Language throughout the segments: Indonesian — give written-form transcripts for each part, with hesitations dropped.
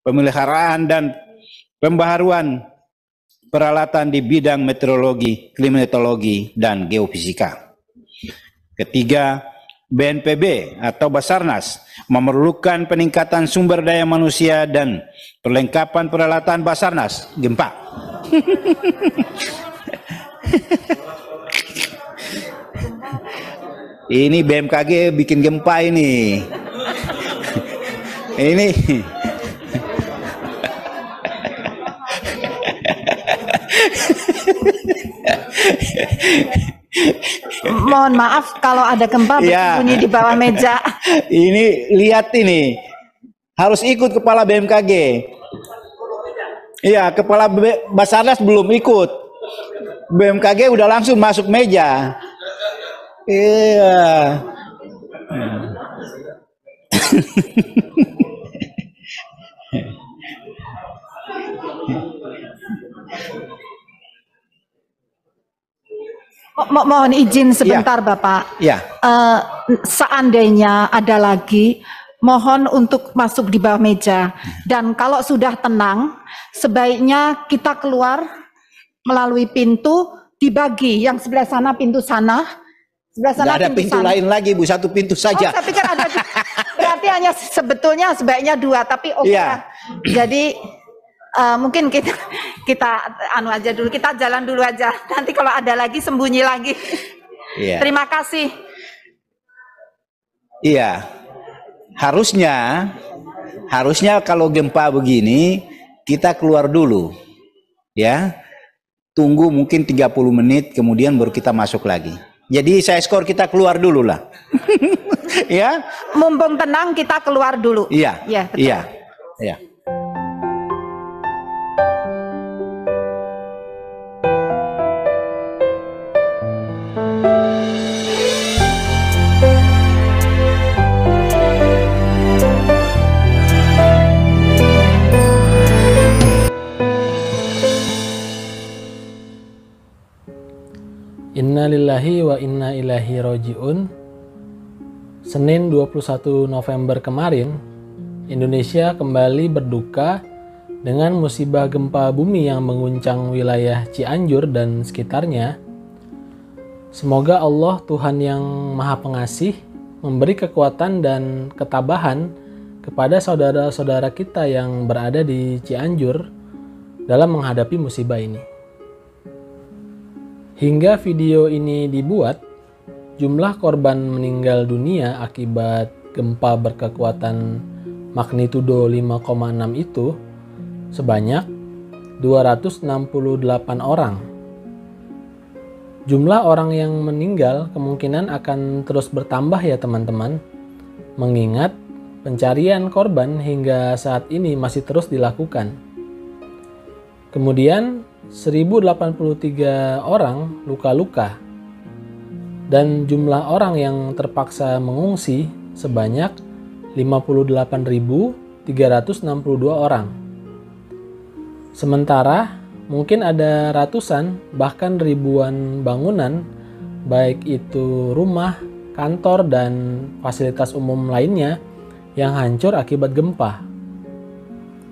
pemeliharaan dan pembaharuan peralatan di bidang meteorologi, klimatologi, dan geofisika. Ketiga, BNPB atau Basarnas memerlukan peningkatan sumber daya manusia dan perlengkapan peralatan Basarnas gempa. Ini BMKG bikin gempa ini. Ini mohon maaf kalau ada gempa bersembunyi di bawah meja. Ini lihat ini, harus ikut kepala BMKG. Iya, kepala Basarnas belum ikut. BMKG udah langsung masuk meja. Iya. Mohon izin sebentar, Bapak. Ya. Seandainya ada lagi, mohon untuk masuk di bawah meja. Dan kalau sudah tenang, sebaiknya kita keluar melalui pintu, dibagi. Yang sebelah sana pintu sana. Sebelah sana ada pintu sana. Lain lagi, Bu, satu pintu saja. Oh, saya pikir ada. Berarti hanya sebetulnya sebaiknya dua, tapi oke. Ya. Jadi mungkin kita anu aja dulu, kita jalan dulu aja. Nanti kalau ada lagi sembunyi lagi. Ya. Terima kasih. Iya. Harusnya kalau gempa begini kita keluar dulu. Ya. Tunggu mungkin 30 menit kemudian baru kita masuk lagi. Jadi saya skor kita keluar dulu lah. Ya. Mumpung tenang kita keluar dulu. Iya. Ya, betul. Iya. Iya. Innalillahi wa inna ilaihi roji'un. Senin 21 November kemarin, Indonesia kembali berduka dengan musibah gempa bumi yang mengguncang wilayah Cianjur dan sekitarnya. Semoga Allah, Tuhan yang Maha Pengasih, memberi kekuatan dan ketabahan kepada saudara-saudara kita yang berada di Cianjur dalam menghadapi musibah ini. Hingga video ini dibuat, jumlah korban meninggal dunia akibat gempa berkekuatan magnitudo 5,6 itu sebanyak 268 orang. Jumlah orang yang meninggal kemungkinan akan terus bertambah ya teman-teman, mengingat pencarian korban hingga saat ini masih terus dilakukan. Kemudian 1083 orang luka-luka dan jumlah orang yang terpaksa mengungsi sebanyak 58.362 orang. Sementara mungkin ada ratusan bahkan ribuan bangunan baik itu rumah, kantor dan fasilitas umum lainnya yang hancur akibat gempa.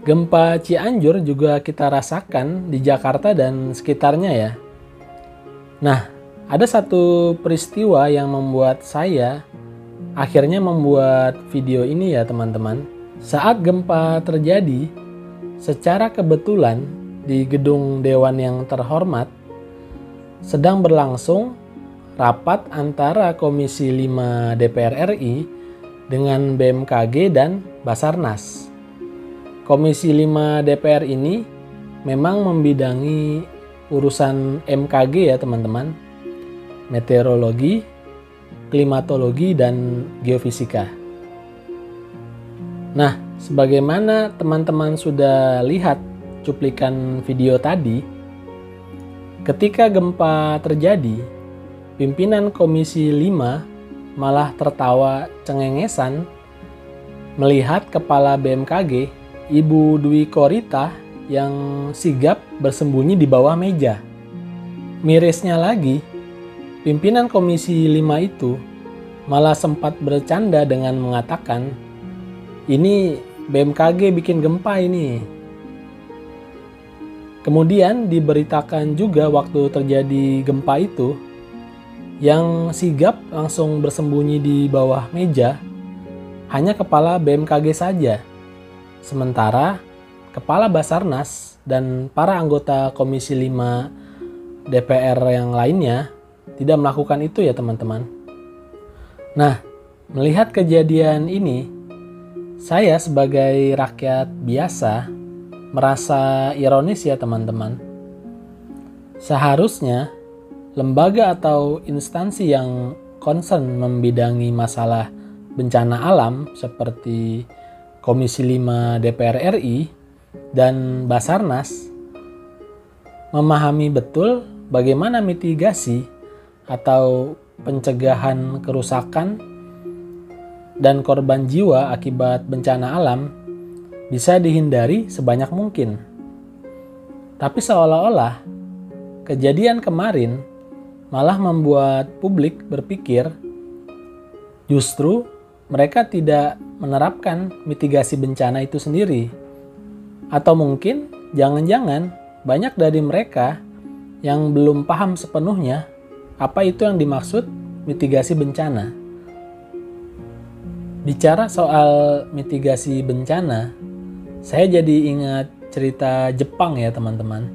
Gempa Cianjur juga kita rasakan di Jakarta dan sekitarnya ya. Nah, ada satu peristiwa yang membuat saya akhirnya membuat video ini ya teman-teman. Saat gempa terjadi, secara kebetulan di gedung Dewan yang terhormat sedang berlangsung rapat antara Komisi 5 DPR RI dengan BMKG dan Basarnas. Komisi 5 DPR ini memang membidangi urusan MKG ya teman-teman, meteorologi, klimatologi, dan geofisika. Nah, sebagaimana teman-teman sudah lihat cuplikan video tadi, ketika gempa terjadi, pimpinan Komisi 5 malah tertawa cengengesan melihat Kepala BMKG Ibu Dwi Korita yang sigap bersembunyi di bawah meja. Mirisnya lagi, pimpinan Komisi 5 itu malah sempat bercanda dengan mengatakan, ini BMKG bikin gempa ini. Kemudian diberitakan juga waktu terjadi gempa itu, yang sigap langsung bersembunyi di bawah meja hanya kepala BMKG saja. Sementara Kepala Basarnas dan para anggota Komisi 5 DPR yang lainnya tidak melakukan itu ya teman-teman. Nah, melihat kejadian ini, saya sebagai rakyat biasa merasa ironis ya teman-teman. Seharusnya lembaga atau instansi yang concern membidangi masalah bencana alam seperti Komisi 5 DPR RI dan Basarnas memahami betul bagaimana mitigasi atau pencegahan kerusakan dan korban jiwa akibat bencana alam bisa dihindari sebanyak mungkin. Tapi seolah-olah kejadian kemarin malah membuat publik berpikir justru mereka tidak menerapkan mitigasi bencana itu sendiri. Atau mungkin jangan-jangan banyak dari mereka yang belum paham sepenuhnya apa itu yang dimaksud mitigasi bencana. Bicara soal mitigasi bencana, saya jadi ingat cerita Jepang ya teman-teman.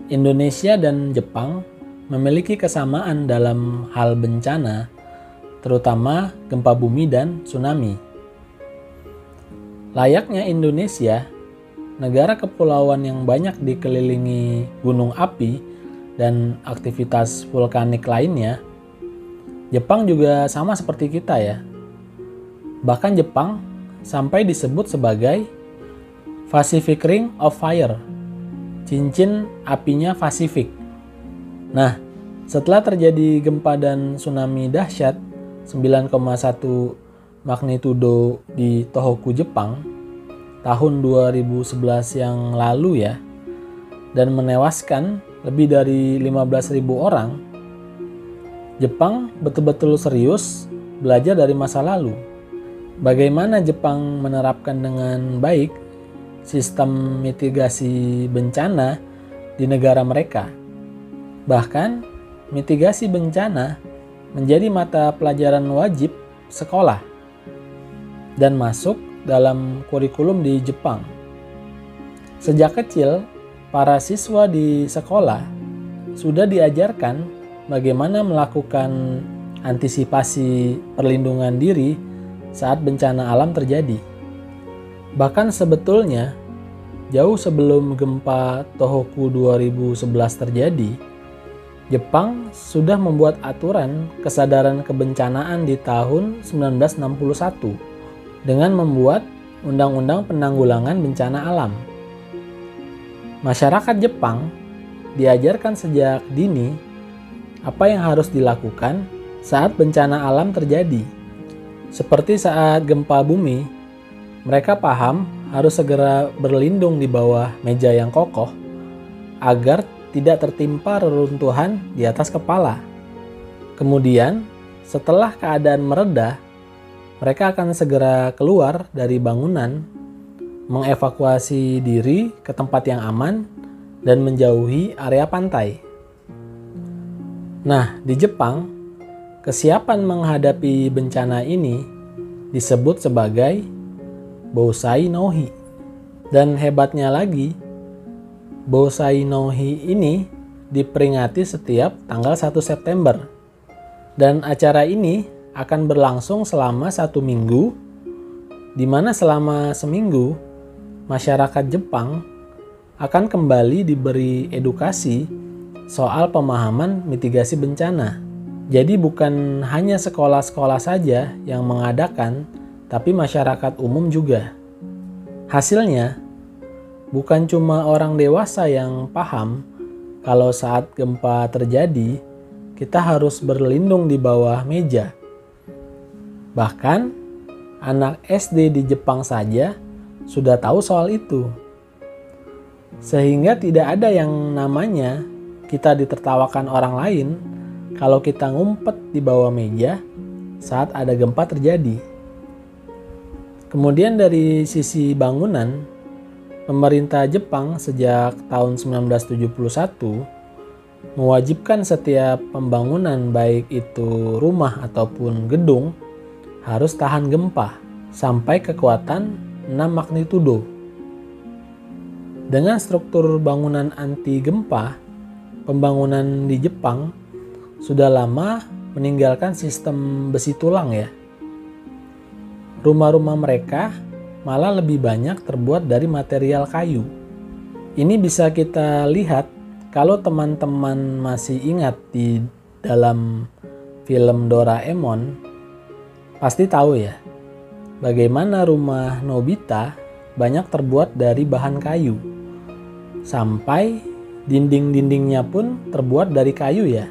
Indonesia dan Jepang memiliki kesamaan dalam hal bencana, terutama gempa bumi dan tsunami. Layaknya Indonesia, negara kepulauan yang banyak dikelilingi gunung api dan aktivitas vulkanik lainnya, Jepang juga sama seperti kita ya. Bahkan Jepang sampai disebut sebagai Pacific Ring of Fire, cincin apinya Pasifik. Nah, setelah terjadi gempa dan tsunami dahsyat 9,1 magnitudo di Tohoku, Jepang tahun 2011 yang lalu ya, dan menewaskan lebih dari 15.000 orang, Jepang betul-betul serius belajar dari masa lalu. Bagaimana Jepang menerapkan dengan baik sistem mitigasi bencana di negara mereka. Bahkan mitigasi bencana menjadi mata pelajaran wajib sekolah dan masuk dalam kurikulum di Jepang. Sejak kecil, para siswa di sekolah sudah diajarkan bagaimana melakukan antisipasi perlindungan diri saat bencana alam terjadi. Bahkan sebetulnya, jauh sebelum gempa Tohoku 2011 terjadi, Jepang sudah membuat aturan kesadaran kebencanaan di tahun 1961 dengan membuat Undang-Undang Penanggulangan Bencana Alam. Masyarakat Jepang diajarkan sejak dini apa yang harus dilakukan saat bencana alam terjadi. Seperti saat gempa bumi, mereka paham harus segera berlindung di bawah meja yang kokoh agar tidak tertimpa reruntuhan di atas kepala. Kemudian, setelah keadaan mereda, mereka akan segera keluar dari bangunan, mengevakuasi diri ke tempat yang aman, dan menjauhi area pantai. Nah, di Jepang, kesiapan menghadapi bencana ini disebut sebagai Bousai no Hi. Dan hebatnya lagi, Bousai no Hi ini diperingati setiap tanggal 1 September. Dan acara ini akan berlangsung selama 1 minggu, di mana selama seminggu masyarakat Jepang akan kembali diberi edukasi soal pemahaman mitigasi bencana. Jadi bukan hanya sekolah-sekolah saja yang mengadakan, tapi masyarakat umum juga. Hasilnya, bukan cuma orang dewasa yang paham kalau saat gempa terjadi, kita harus berlindung di bawah meja. Bahkan, anak SD di Jepang saja sudah tahu soal itu. Sehingga tidak ada yang namanya kita ditertawakan orang lain kalau kita ngumpet di bawah meja saat ada gempa terjadi. Kemudian dari sisi bangunan, pemerintah Jepang sejak tahun 1971 mewajibkan setiap pembangunan baik itu rumah ataupun gedung harus tahan gempa sampai kekuatan 6 magnitudo. Dengan struktur bangunan anti gempa, pembangunan di Jepang sudah lama meninggalkan sistem besi tulang ya. Rumah-rumah mereka malah lebih banyak terbuat dari material kayu. Ini bisa kita lihat kalau teman-teman masih ingat di dalam film Doraemon, pasti tahu ya, bagaimana rumah Nobita banyak terbuat dari bahan kayu. Sampai dinding-dindingnya pun terbuat dari kayu ya.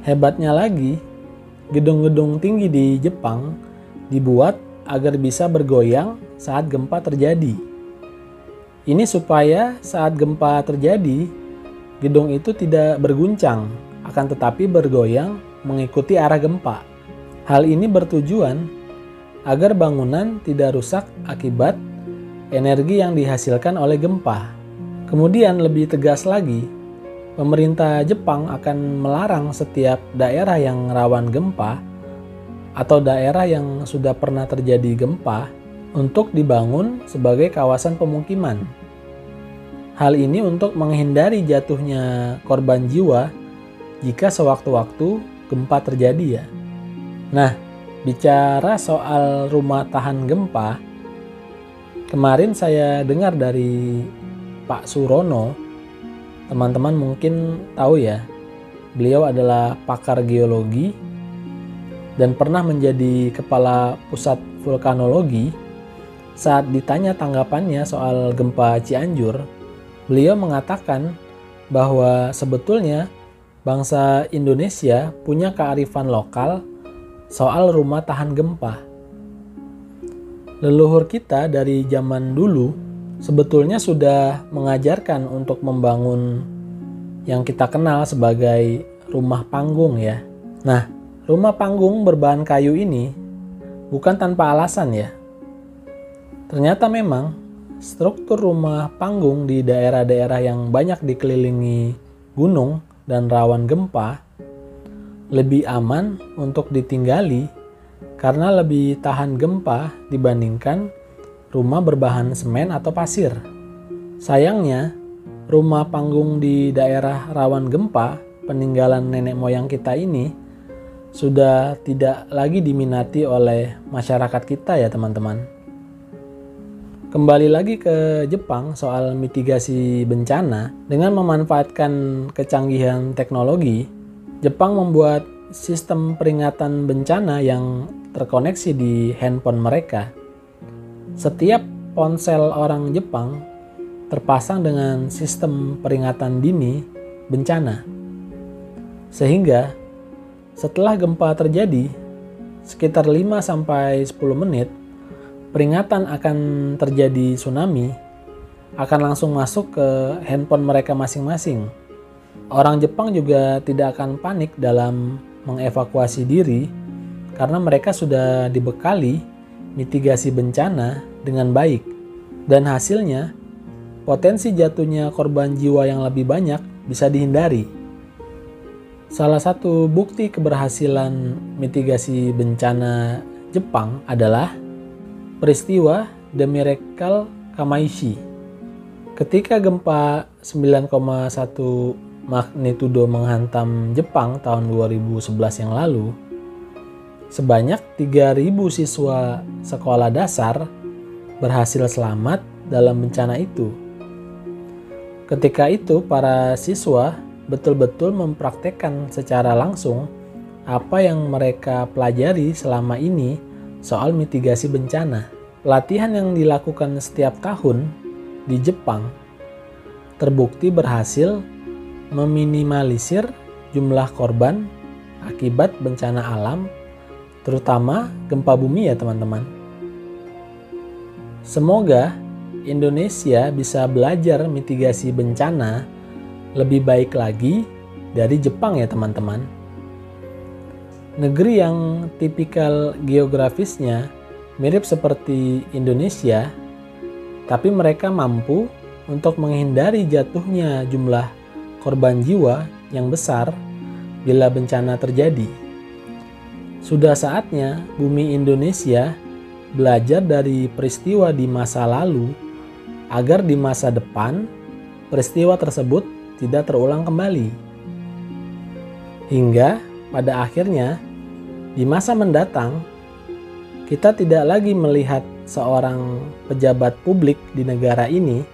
Hebatnya lagi, gedung-gedung tinggi di Jepang dibuat agar bisa bergoyang saat gempa terjadi. Ini supaya saat gempa terjadi, gedung itu tidak berguncang, akan tetapi bergoyang mengikuti arah gempa. Hal ini bertujuan agar bangunan tidak rusak akibat energi yang dihasilkan oleh gempa. Kemudian lebih tegas lagi, pemerintah Jepang akan melarang setiap daerah yang rawan gempa atau daerah yang sudah pernah terjadi gempa untuk dibangun sebagai kawasan pemukiman. Hal ini untuk menghindari jatuhnya korban jiwa jika sewaktu-waktu gempa terjadi ya. Nah, bicara soal rumah tahan gempa, kemarin saya dengar dari Pak Surono, teman-teman mungkin tahu ya, beliau adalah pakar geologi dan pernah menjadi kepala pusat vulkanologi. Saat ditanya tanggapannya soal gempa Cianjur, beliau mengatakan bahwa sebetulnya bangsa Indonesia punya kearifan lokal soal rumah tahan gempa. Leluhur kita dari zaman dulu sebetulnya sudah mengajarkan untuk membangun yang kita kenal sebagai rumah panggung ya. Nah, rumah panggung berbahan kayu ini bukan tanpa alasan ya. Ternyata memang struktur rumah panggung di daerah-daerah yang banyak dikelilingi gunung dan rawan gempa lebih aman untuk ditinggali karena lebih tahan gempa dibandingkan rumah berbahan semen atau pasir. Sayangnya, rumah panggung di daerah rawan gempa peninggalan nenek moyang kita ini sudah tidak lagi diminati oleh masyarakat kita ya teman-teman. Kembali lagi ke Jepang soal mitigasi bencana, dengan memanfaatkan kecanggihan teknologi, Jepang membuat sistem peringatan bencana yang terkoneksi di handphone mereka. Setiap ponsel orang Jepang terpasang dengan sistem peringatan dini bencana. Sehingga setelah gempa terjadi, sekitar 5-10 menit, peringatan akan terjadi tsunami akan langsung masuk ke handphone mereka masing-masing. Orang Jepang juga tidak akan panik dalam mengevakuasi diri karena mereka sudah dibekali mitigasi bencana dengan baik. Dan hasilnya, potensi jatuhnya korban jiwa yang lebih banyak bisa dihindari. Salah satu bukti keberhasilan mitigasi bencana Jepang adalah peristiwa The Miracle Kamaishi. Ketika gempa 9,1 magnitudo menghantam Jepang tahun 2011 yang lalu, sebanyak 3.000 siswa sekolah dasar berhasil selamat dalam bencana itu. Ketika itu, para siswa betul-betul mempraktekkan secara langsung apa yang mereka pelajari selama ini soal mitigasi bencana. Pelatihan yang dilakukan setiap tahun di Jepang terbukti berhasil meminimalisir jumlah korban akibat bencana alam, terutama gempa bumi ya teman-teman. Semoga Indonesia bisa belajar mitigasi bencana lebih baik lagi dari Jepang ya teman-teman. Negeri yang tipikal geografisnya mirip seperti Indonesia, tapi mereka mampu untuk menghindari jatuhnya jumlah korban jiwa yang besar bila bencana terjadi. Sudah saatnya bumi Indonesia belajar dari peristiwa di masa lalu agar di masa depan peristiwa tersebut tidak terulang kembali. Hingga pada akhirnya di masa mendatang kita tidak lagi melihat seorang pejabat publik di negara ini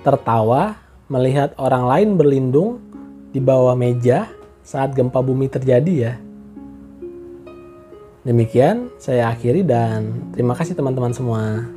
tertawa melihat orang lain berlindung di bawah meja saat gempa bumi terjadi ya. Demikian saya akhiri dan terima kasih teman-teman semua.